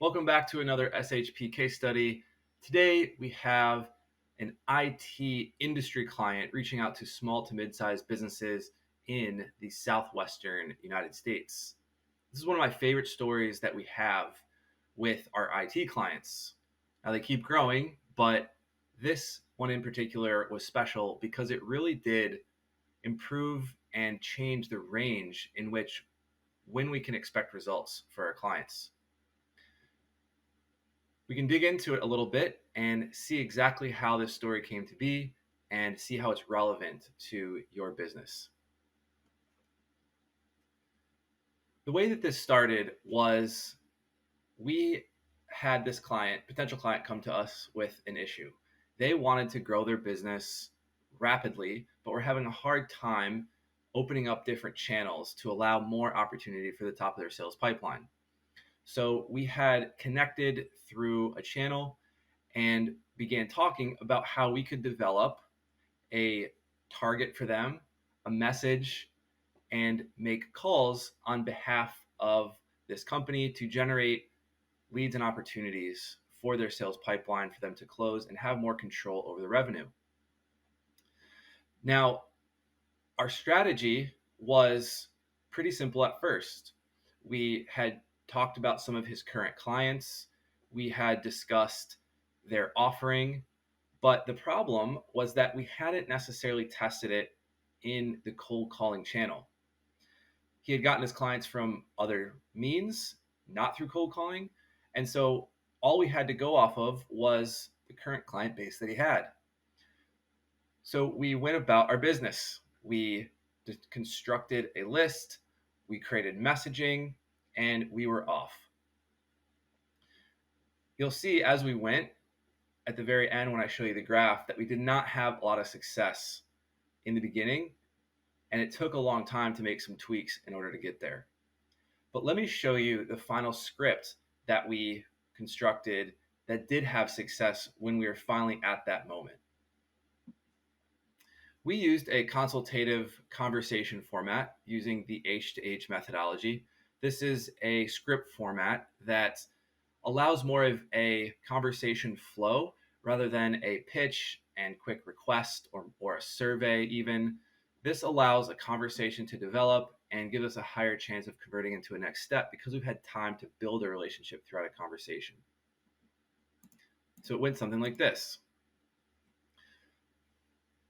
Welcome back to another SHP case study. Today we have an IT industry client reaching out to small to mid-sized businesses in the southwestern United States. This is one of my favorite stories that we have with our IT clients. Now they keep growing, but this one in particular was special because it really did improve and change the range in which when we can expect results for our clients. We can dig into it a little bit and see exactly how this story came to be and see how it's relevant to your business. The way that this started was we had this potential client, come to us with an issue. They wanted to grow their business rapidly, but were having a hard time opening up different channels to allow more opportunity for the top of their sales pipeline. So we had connected through a channel and began talking about how we could develop a target for them, a message, and make calls on behalf of this company to generate leads and opportunities for their sales pipeline for them to close and have more control over the revenue. Now, our strategy was pretty simple at first. We had talked about some of his current clients. We had discussed their offering, but the problem was that we hadn't necessarily tested it in the cold calling channel. He had gotten his clients from other means, not through cold calling. And so all we had to go off of was the current client base that he had. So we went about our business. We constructed a list, we created messaging, and we were off. You'll see as we went at the very end when I show you the graph that we did not have a lot of success in the beginning, and it took a long time to make some tweaks in order to get there. But let me show you the final script that we constructed that did have success when we were finally at that moment. We used a consultative conversation format using the H2H methodology. This is a script format that allows more of a conversation flow rather than a pitch and quick request or a survey even. This allows a conversation to develop and gives us a higher chance of converting into a next step because we've had time to build a relationship throughout a conversation. So it went something like this.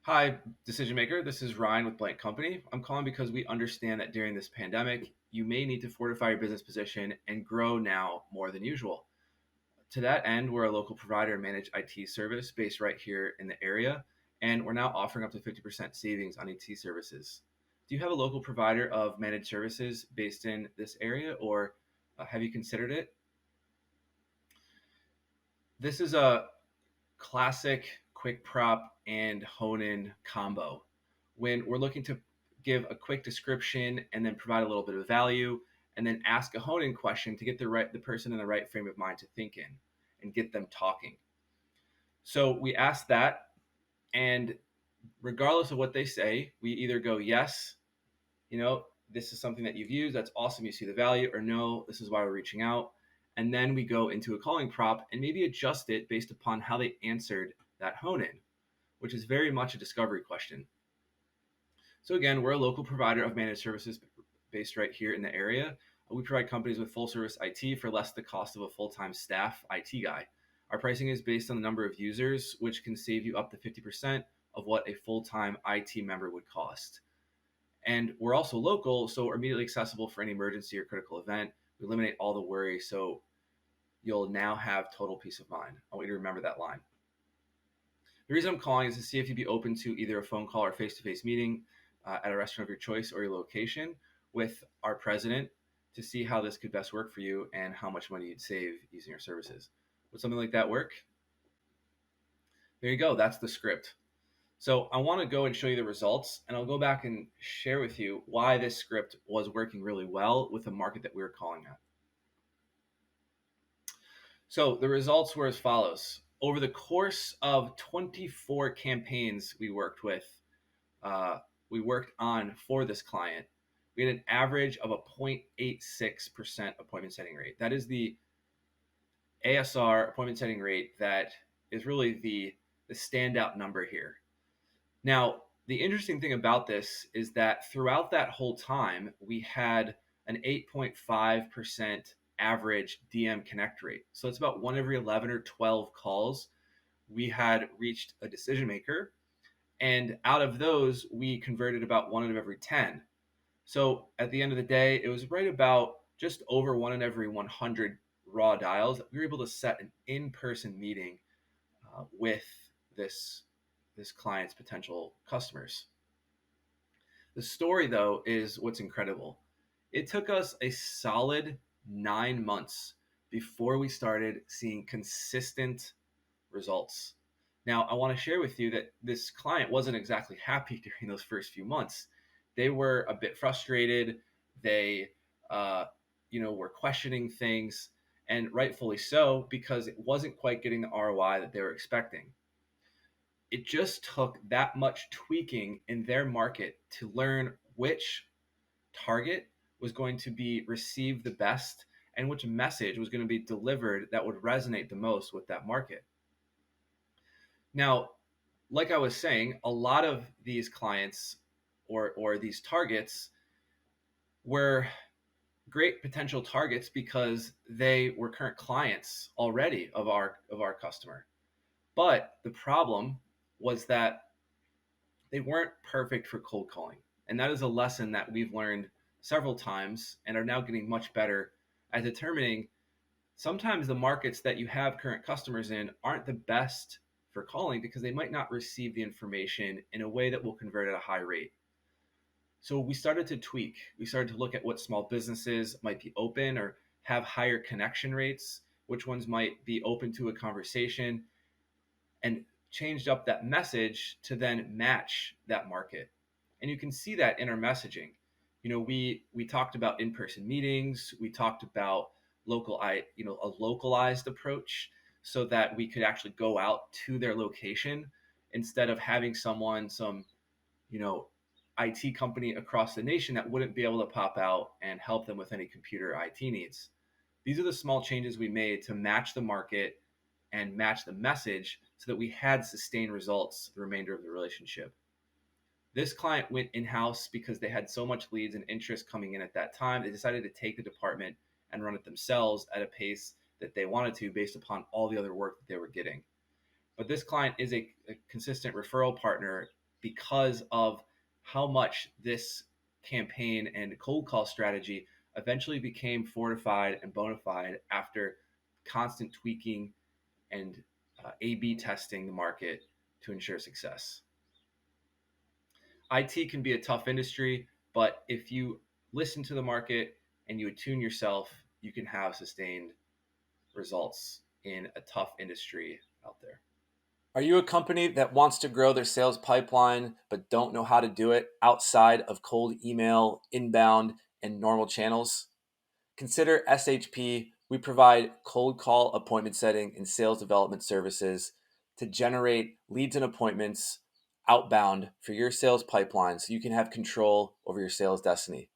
Hi, decision maker. This is Ryan with Blank Company. I'm calling because we understand that during this pandemic, you may need to fortify your business position and grow now more than usual. To that end, we're a local provider and managed IT service based right here in the area, and we're now offering up to 50% savings on IT services. Do you have a local provider of managed services based in this area, or have you considered it? This is a classic quick prop and hone in combo. When we're looking to give a quick description and then provide a little bit of value and then ask a hone in question to get the person in the right frame of mind to think in and get them talking. So we ask that, and regardless of what they say, we either go, yes, this is something that you've used, that's awesome, you see the value, or no, this is why we're reaching out. And then we go into a calling prop and maybe adjust it based upon how they answered that hone in, which is very much a discovery question. So again, we're a local provider of managed services based right here in the area. We provide companies with full service IT for less the cost of a full-time staff IT guy. Our pricing is based on the number of users, which can save you up to 50% of what a full-time IT member would cost. And we're also local, so we're immediately accessible for any emergency or critical event. We eliminate all the worry, so you'll now have total peace of mind. I want you to remember that line. The reason I'm calling is to see if you'd be open to either a phone call or face-to-face meeting at a restaurant of your choice or your location with our president to see how this could best work for you and how much money you'd save using our services. Would something like that work? There you go. That's the script. So I want to go and show you the results, and I'll go back and share with you why this script was working really well with the market that we were calling at. So the results were as follows. Over the course of 24 campaigns we worked on for this client, we had an average of a 0.86% appointment setting rate. That is the ASR, appointment setting rate, that is really the standout number here. Now, the interesting thing about this is that throughout that whole time, we had an 8.5% average DM connect rate. So it's about 1 every 11 or 12 calls we had reached a decision maker. And out of those, we converted about 1 out of every 10. So at the end of the day, it was right about just over 1 in every 100 raw dials that we were able to set an in-person meeting with this client's potential customers. The story, though, is what's incredible. It took us a solid 9 months before we started seeing consistent results. Now, I want to share with you that this client wasn't exactly happy during those first few months. They were a bit frustrated. They, were questioning things, and rightfully so, because it wasn't quite getting the ROI that they were expecting. It just took that much tweaking in their market to learn which target was going to be received the best and which message was going to be delivered that would resonate the most with that market. Now, like I was saying, a lot of these clients or these targets were great potential targets because they were current clients already of our customer. But the problem was that they weren't perfect for cold calling. And that is a lesson that we've learned several times and are now getting much better at determining sometimes the markets that you have current customers in aren't the best for calling because they might not receive the information in a way that will convert at a high rate. So we started to tweak. We started to look at what small businesses might be open or have higher connection rates, which ones might be open to a conversation, and changed up that message to then match that market. And you can see that in our messaging. We talked about in-person meetings. We talked about a localized approach so that we could actually go out to their location instead of having some IT company across the nation that wouldn't be able to pop out and help them with any computer IT needs. These are the small changes we made to match the market and match the message so that we had sustained results the remainder of the relationship. This client went in-house because they had so much leads and interest coming in at that time. They decided to take the department and run it themselves at a pace that they wanted to based upon all the other work that they were getting. But this client is a consistent referral partner because of how much this campaign and cold call strategy eventually became fortified and bona fide after constant tweaking and A/B testing the market to ensure success. IT can be a tough industry, but if you listen to the market and you attune yourself, you can have sustained results in a tough industry out there. Are you a company that wants to grow their sales pipeline but don't know how to do it outside of cold email, inbound, and normal channels? Consider SHP. We provide cold call appointment setting and sales development services to generate leads and appointments outbound for your sales pipeline so you can have control over your sales destiny.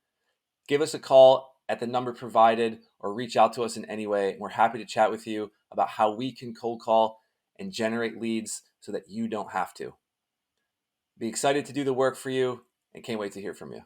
Give us a call at the number provided or reach out to us in any way. We're happy to chat with you about how we can cold call and generate leads so that you don't have to. Be excited to do the work for you and can't wait to hear from you.